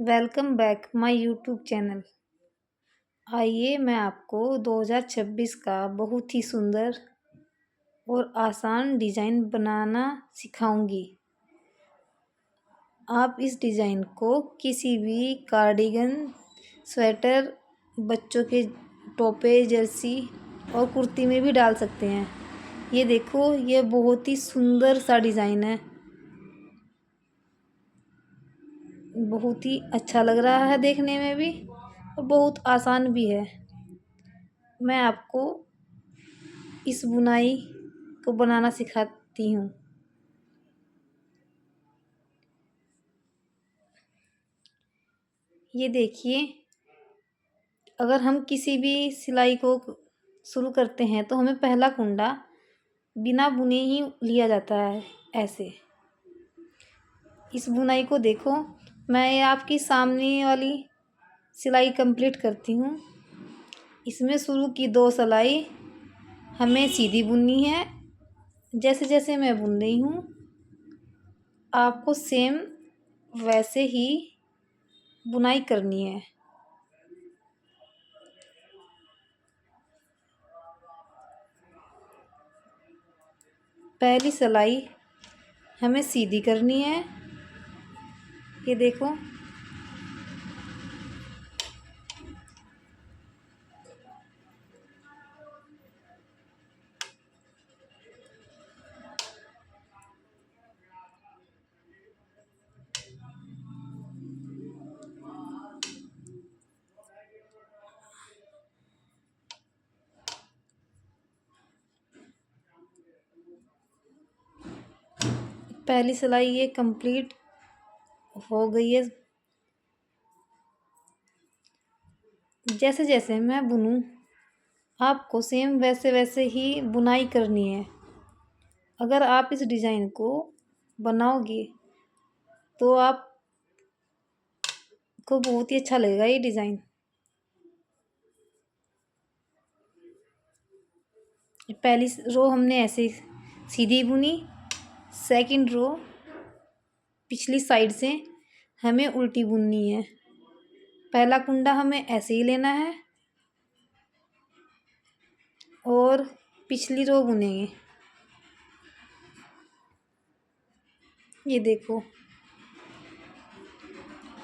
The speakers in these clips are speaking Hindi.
Welcome back my YouTube channel. आइए मैं आपको 2026 का बहुत ही सुंदर और आसान डिज़ाइन बनाना सिखाऊंगी। आप इस डिज़ाइन को किसी भी कार्डिगन, स्वेटर, बच्चों के टोपे, जर्सी और कुर्ती में भी डाल सकते हैं। ये देखो, ये बहुत ही सुंदर सा डिज़ाइन है। बहुत ही अच्छा लग रहा है देखने में भी और बहुत आसान भी है। मैं आपको इस बुनाई को बनाना सिखाती हूँ। ये देखिए, अगर हम किसी भी सिलाई को शुरू करते हैं तो हमें पहला कुंडा बिना बुने ही लिया जाता है। ऐसे इस बुनाई को देखो, मैं आपकी सामने वाली सिलाई कंप्लीट करती हूँ। इसमें शुरू की 2 सिलाई हमें सीधी बुननी है। जैसे जैसे मैं बुन रही हूँ, आपको सेम वैसे ही बुनाई करनी है। पहली सिलाई हमें सीधी करनी है। ये देखो, पहली सिलाई ये कंप्लीट हो गई है। जैसे जैसे मैं बुनूं, आपको सेम वैसे वैसे ही बुनाई करनी है। अगर आप इस डिज़ाइन को बनाओगे तो आपको बहुत ही अच्छा लगेगा ये डिज़ाइन। पहली रो हमने ऐसे सीधी बुनी। सेकंड रो पिछली साइड से हमें उल्टी बुननी है। पहला कुंडा हमें ऐसे ही लेना है और पिछली रो बुनेंगे। ये देखो,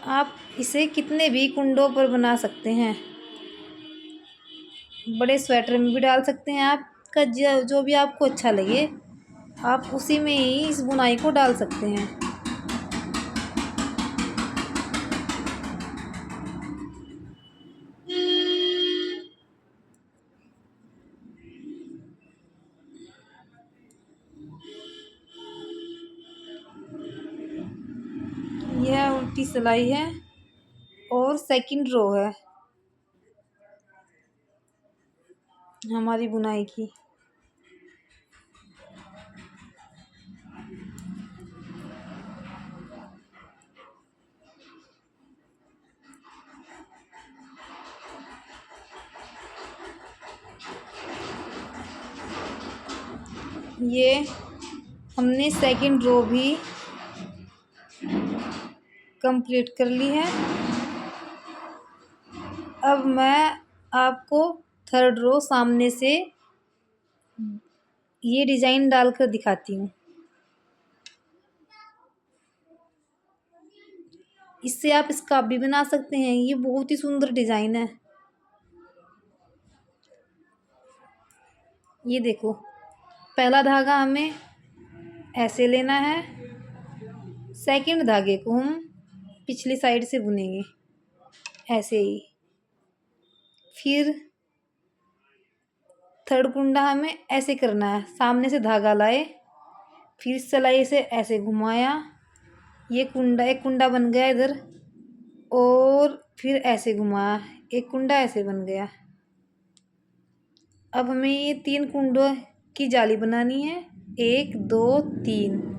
आप इसे कितने भी कुंडों पर बना सकते हैं। बड़े स्वेटर में भी डाल सकते हैं। आपका जो भी आपको अच्छा लगे, आप उसी में ही इस बुनाई को डाल सकते हैं। यह उल्टी सिलाई है और सेकंड रो है हमारी बुनाई की। ये हमने सेकंड रो भी कंप्लीट कर ली है। अब मैं आपको थर्ड रो सामने से ये डिज़ाइन डालकर दिखाती हूँ। इससे आप स्कार्फ भी बना सकते हैं। ये बहुत ही सुंदर डिज़ाइन है। ये देखो, पहला धागा हमें ऐसे लेना है। सेकंड धागे को हम पिछली साइड से बुनेंगे ऐसे ही। फिर थर्ड कुंडा हमें ऐसे करना है। सामने से धागा लाए, फिर सिलाई से ऐसे घुमाया। ये कुंडा, एक कुंडा बन गया इधर, और फिर ऐसे घुमाया, एक कुंडा ऐसे बन गया। अब हमें ये 3 कुंडों की जाली बनानी है। 1 2 3।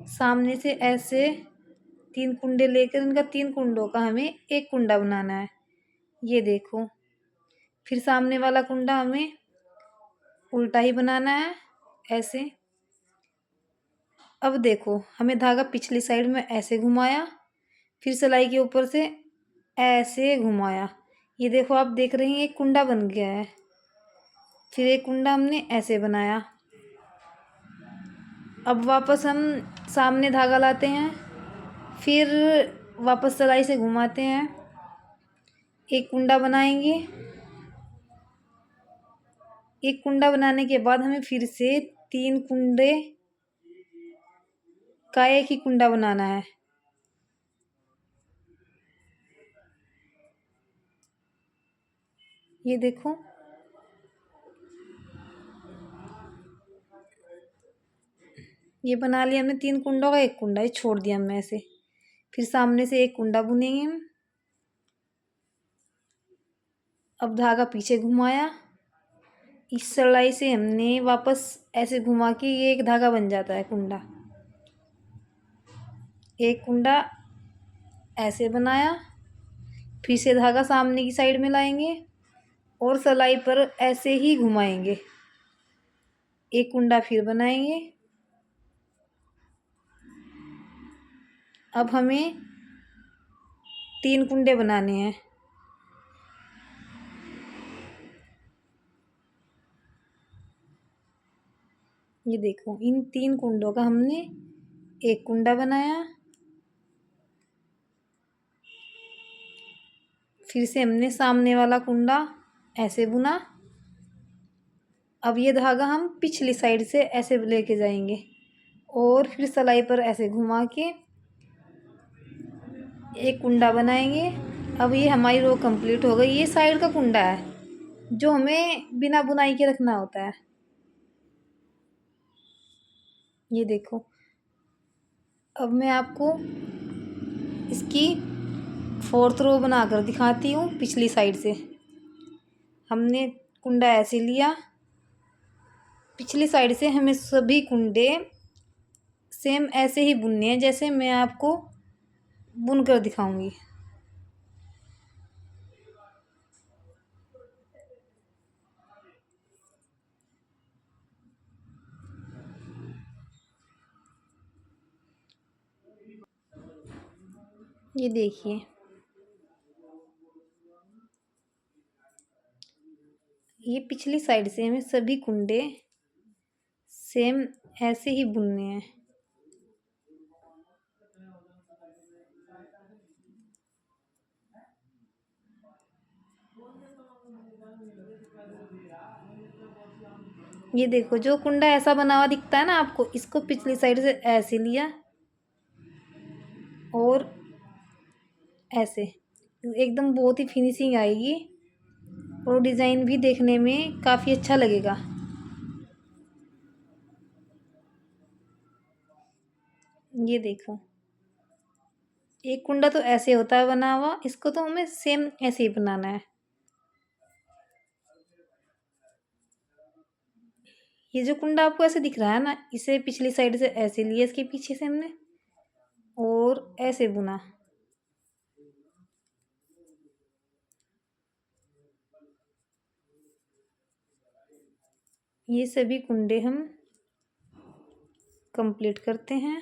सामने से ऐसे 3 कुंडे लेकर इनका 3 कुंडों का हमें एक कुंडा बनाना है। ये देखो, फिर सामने वाला कुंडा हमें उल्टा ही बनाना है ऐसे। अब देखो हमें धागा पिछली साइड में ऐसे घुमाया, फिर सिलाई के ऊपर से ऐसे घुमाया। ये देखो आप देख रही हैं एक कुंडा बन गया है। फिर एक कुंडा हमने ऐसे बनाया। अब वापस हम सामने धागा लाते हैं, फिर वापस सिलाई से घुमाते हैं, एक कुंडा बनाएंगे। एक कुंडा बनाने के बाद हमें फिर से 3 कुंडे का एक ही कुंडा बनाना है। ये देखो ये बना लिया हमने 3 कुंडों का एक कुंडा, ये छोड़ दिया हमने ऐसे। फिर सामने से एक कुंडा बुनेंगे हम। अब धागा पीछे घुमाया, इस सिलाई से हमने वापस ऐसे घुमा के ये एक धागा बन जाता है कुंडा। एक कुंडा ऐसे बनाया, फिर से धागा सामने की साइड में लाएंगे और सिलाई पर ऐसे ही घुमाएंगे। एक कुंडा फिर बनाएंगे। अब हमें 3 कुंडे बनाने हैं। ये देखो इन 3 कुंडों का हमने एक कुंडा बनाया। फिर से हमने सामने वाला कुंडा ऐसे बुना। अब ये धागा हम पिछली साइड से ऐसे लेके जाएंगे और फिर सिलाई पर ऐसे घुमा के एक कुंडा बनाएंगे। अब ये हमारी रो कंप्लीट हो गई। ये साइड का कुंडा है जो हमें बिना बुनाई के रखना होता है। ये देखो अब मैं आपको इसकी 4th रो बनाकर दिखाती हूँ। पिछली साइड से हमने कुंडा ऐसे लिया, पिछली साइड से हमें सभी कुंडे सेम ऐसे ही बुनने हैं जैसे मैं आपको बुनकर दिखाऊंगी। ये देखिए ये पिछली साइड से हमें सभी कुंडे सेम ऐसे ही बुनने हैं। ये देखो जो कुंडा ऐसा बना हुआ दिखता है ना आपको, इसको पिछली साइड से ऐसे लिया और ऐसे एकदम बहुत ही फिनिशिंग आएगी और डिज़ाइन भी देखने में काफ़ी अच्छा लगेगा। ये देखो एक कुंडा तो ऐसे होता है बना हुआ, इसको तो हमें सेम ऐसे ही बनाना है। ये जो कुंडा आपको ऐसे दिख रहा है ना, इसे पिछली साइड से ऐसे लिया इसके पीछे से हमने और ऐसे बुना। ये सभी कुंडे हम कंप्लीट करते हैं।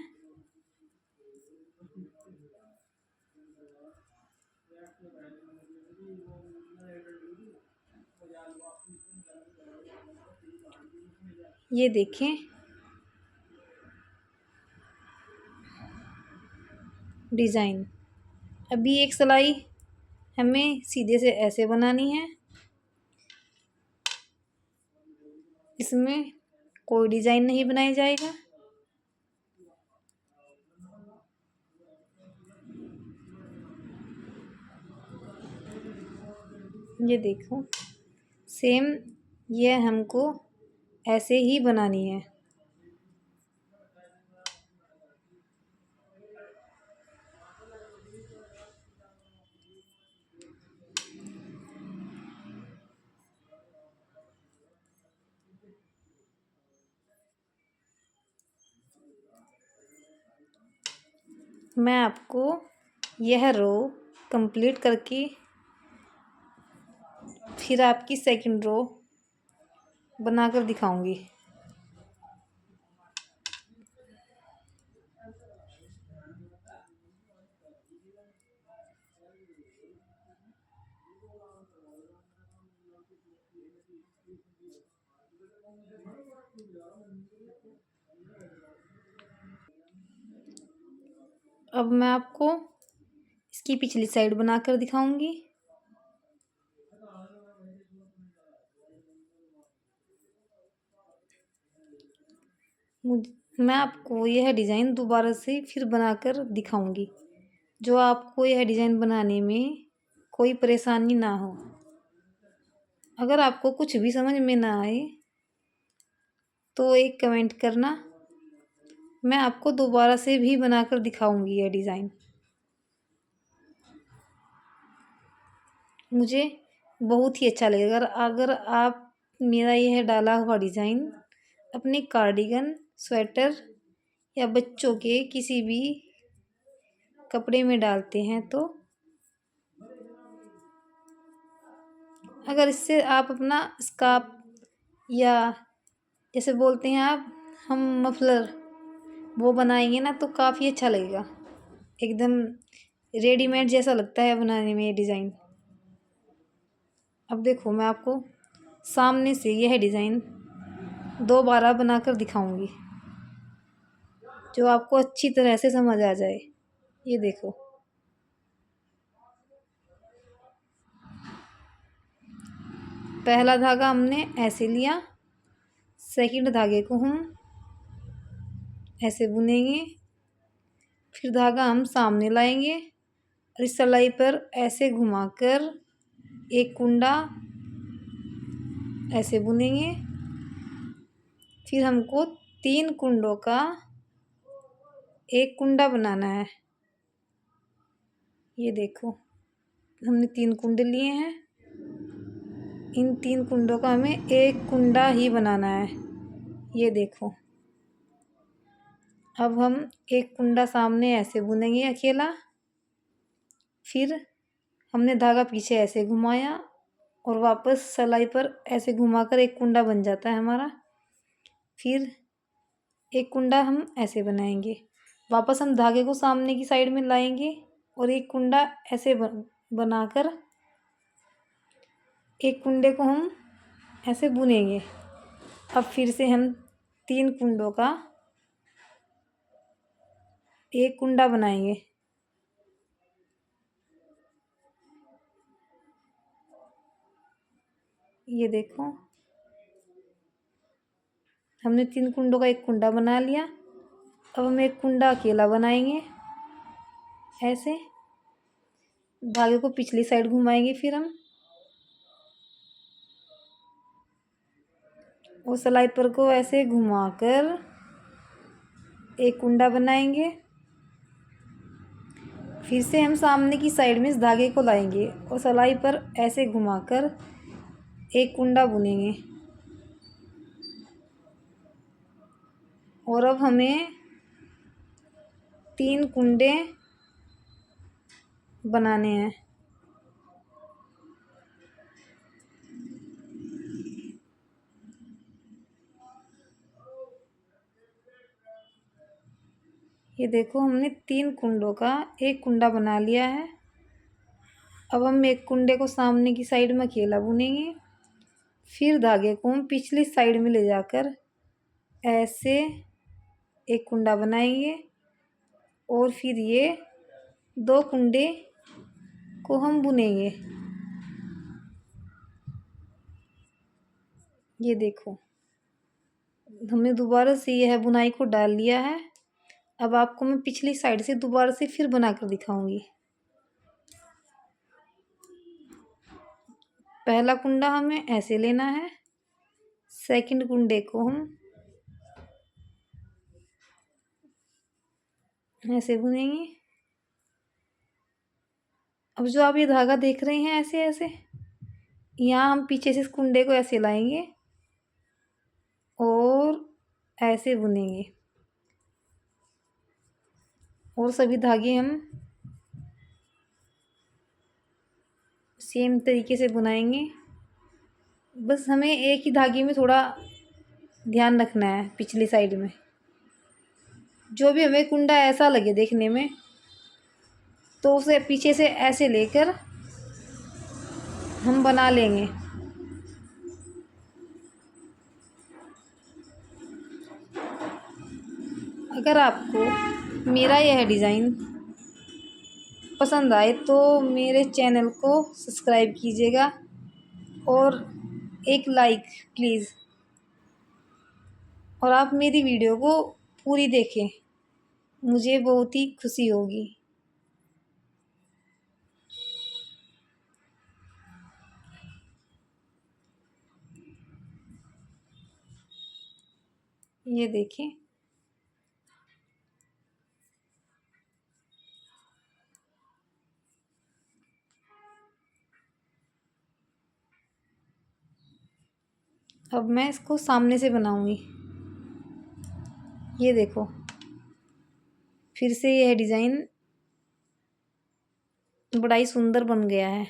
ये देखें डिज़ाइन। अभी एक सिलाई हमें सीधे से ऐसे बनानी है, इसमें कोई डिज़ाइन नहीं बनाया जाएगा। ये देखो सेम ये हमको ऐसे ही बनानी है। मैं आपको यह रो कंप्लीट करके फिर आपकी सेकंड रो बनाकर दिखाऊंगी। अब मैं आपको इसकी पिछली साइड बनाकर दिखाऊंगी। मैं आपको यह डिज़ाइन दोबारा से फिर बनाकर दिखाऊंगी, जो आपको यह डिज़ाइन बनाने में कोई परेशानी ना हो। अगर आपको कुछ भी समझ में ना आए तो एक कमेंट करना, मैं आपको दोबारा से भी बनाकर दिखाऊंगी यह डिज़ाइन। मुझे बहुत ही अच्छा लगेगा अगर आप मेरा यह डाला हुआ डिज़ाइन अपने कार्डिगन, स्वेटर या बच्चों के किसी भी कपड़े में डालते हैं तो। अगर इससे आप अपना स्कार्फ या जैसे बोलते हैं आप हम मफलर वो बनाएंगे ना तो काफ़ी अच्छा लगेगा, एकदम रेडीमेड जैसा लगता है बनाने में ये डिज़ाइन। अब देखो मैं आपको सामने से यह डिज़ाइन दोबारा बनाकर दिखाऊंगी, जो आपको अच्छी तरह से समझ आ जाए। ये देखो, पहला धागा हमने ऐसे लिया, सेकंड धागे को हम ऐसे बुनेंगे, फिर धागा हम सामने लाएंगे और इस सिलाई पर ऐसे घुमाकर एक कुंडा ऐसे बुनेंगे। फिर हमको 3 कुंडों का एक कुंडा बनाना है। ये देखो हमने 3 कुंडे लिए हैं, इन 3 कुंडों का हमें एक कुंडा ही बनाना है। ये देखो, अब हम एक कुंडा सामने ऐसे बुनेंगे अकेला, फिर हमने धागा पीछे ऐसे घुमाया और वापस सिलाई पर ऐसे घुमाकर एक कुंडा बन जाता है हमारा। फिर एक कुंडा हम ऐसे बनाएंगे, वापस हम धागे को सामने की साइड में लाएंगे और एक कुंडा ऐसे बनाकर एक कुंडे को हम ऐसे बुनेंगे। अब फिर से हम 3 कुंडों का एक कुंडा बनाएंगे। ये देखो हमने 3 कुंडों का एक कुंडा बना लिया। अब हम एक कुंडा अकेला बनाएंगे ऐसे, धागे को पिछली साइड घुमाएंगे, फिर हम और सिलाई पर को ऐसे घुमाकर एक कुंडा बनाएंगे। फिर से हम सामने की साइड में इस धागे को लाएंगे और सिलाई पर ऐसे घुमाकर एक कुंडा बुनेंगे। और अब हमें 3 कुंडे बनाने हैं। ये देखो हमने 3 कुंडों का एक कुंडा बना लिया है। अब हम एक कुंडे को सामने की साइड में अकेला बुनेंगे, फिर धागे को हम पिछली साइड में ले जाकर ऐसे एक कुंडा बनाएंगे और फिर ये 2 कुंडे को हम बुनेंगे। ये देखो हमने दोबारा से यह बुनाई को डाल लिया है। अब आपको मैं पिछली साइड से दोबारा से फिर बनाकर दिखाऊंगी। पहला कुंडा हमें ऐसे लेना है, सेकंड कुंडे को हम ऐसे बुनेंगे। अब जो आप ये धागा देख रहे हैं ऐसे ऐसे, यहाँ हम पीछे से इस कुंडे को ऐसे लाएंगे और ऐसे बुनेंगे और सभी धागे हम सेम तरीके से बुनाएंगे। बस हमें एक ही धागे में थोड़ा ध्यान रखना है, पिछली साइड में जो भी हमें कुंडा ऐसा लगे देखने में तो उसे पीछे से ऐसे लेकर हम बना लेंगे। अगर आपको मेरा यह डिज़ाइन पसंद आए तो मेरे चैनल को सब्सक्राइब कीजिएगा और एक लाइक प्लीज़। और आप मेरी वीडियो को पूरी देखें, मुझे बहुत ही खुशी होगी। ये देखिए, अब मैं इसको सामने से बनाऊंगी। ये देखो, फिर से यह डिज़ाइन बड़ा ही सुंदर बन गया है।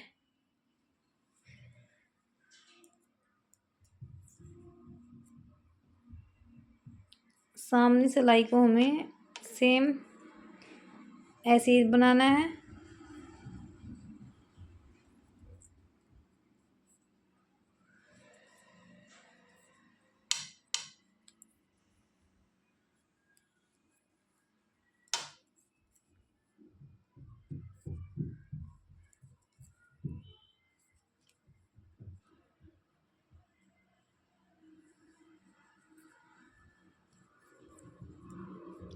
सामने सिलाई को हमें सेम ऐसे ही बनाना है।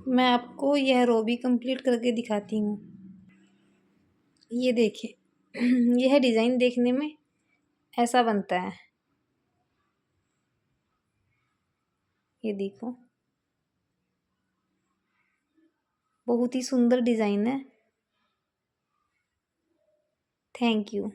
मैं आपको यह रो भी कंप्लीट करके दिखाती हूँ। ये देखिए यह डिज़ाइन देखने में ऐसा बनता है। ये देखो, बहुत ही सुंदर डिज़ाइन है। Thank you.